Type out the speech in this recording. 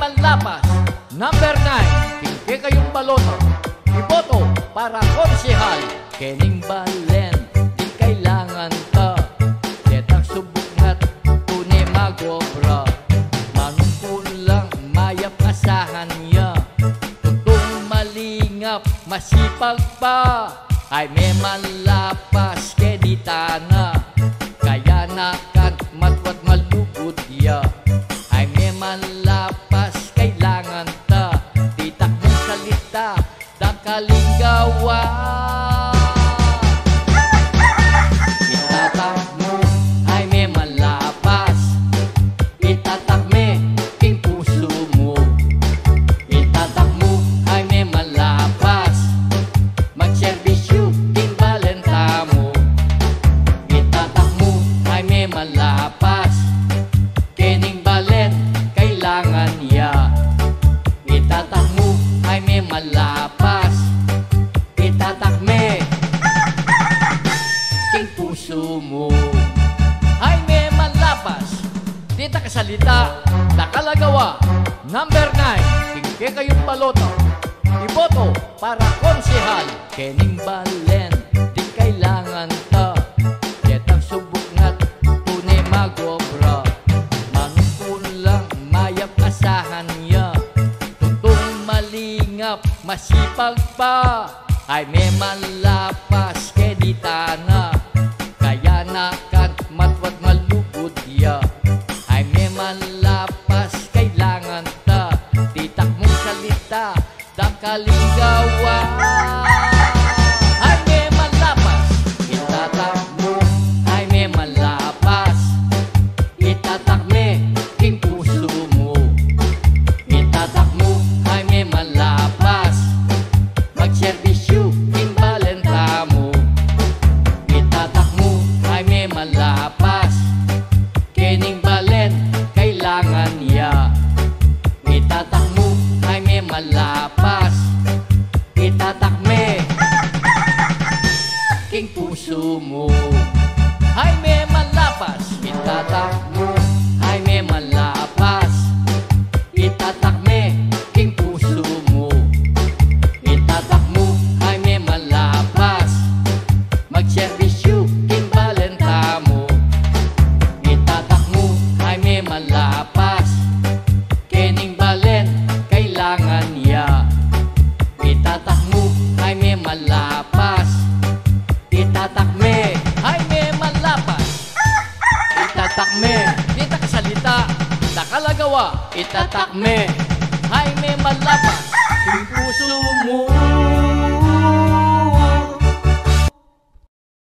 Manlapas, number 9, hindi kayong baloto. Iboto para konsehal, Kening Balen, di kailangan ka. Detang subok nga't tunay magobra. Manungkulang mayap asahan niya. Tutong malingap, masipag pa. Ay may Manlapas, keditana. Kaya nakan matwat malugod ya. Ay may Manlapas, kailangan ta. Titak mong salita, dakalingawa. Itatak mo, ay may Manlapas. Itatak me, king puso mo. Itatak mo, ay may Manlapas. Magserbisyo, king balenta mo. Itatak mo, ay may Manlapas. Kening Balen, kailangan ya. Itatak mo, ay may Manlapas. Itatak me, king puso mo. Ay may Manlapas, di ta kasalita, nakalagawa. Number 9, hindi kayong baloto. Iboto para konsehal, Kening Balen, di kailangan ta. Detang subok nga't tunay magobra. Manungkulang mayap asahan niya. Tutong malingap, masipag pa. Ay may Manlapas, keditana. Kaya nakan matwat malugod ya. Ay may Manlapas, kailangan ta. Titak mong salita, dakalingawa. Ay may Manlapas, itatak mo. Ay may Manlapas. Itatak me, king puso mo. Itatak mo, ay may Manlapas. Magserbisyo, king balenta mo. Itatak mo, ay may Manlapas. Kening Balen, kailangan ya. Itatak mo, ay may Manlapas. Itatak me, king puso mo. Ay may Manlapas, itatak mo. Ay may Manlapas. Itatak me, king puso mo. Itatak mo, ay may Manlapas. Magserbisyo, king balenta mo. Itatak mo, ay may Manlapas. Kening Balen, kailangan ya. Itatak mo, ay may Manlapas. Itatak me, ay may Manlapas. Itatak me, di ta kasalita, nakalagawa. Itatak me, ay may Manlapas.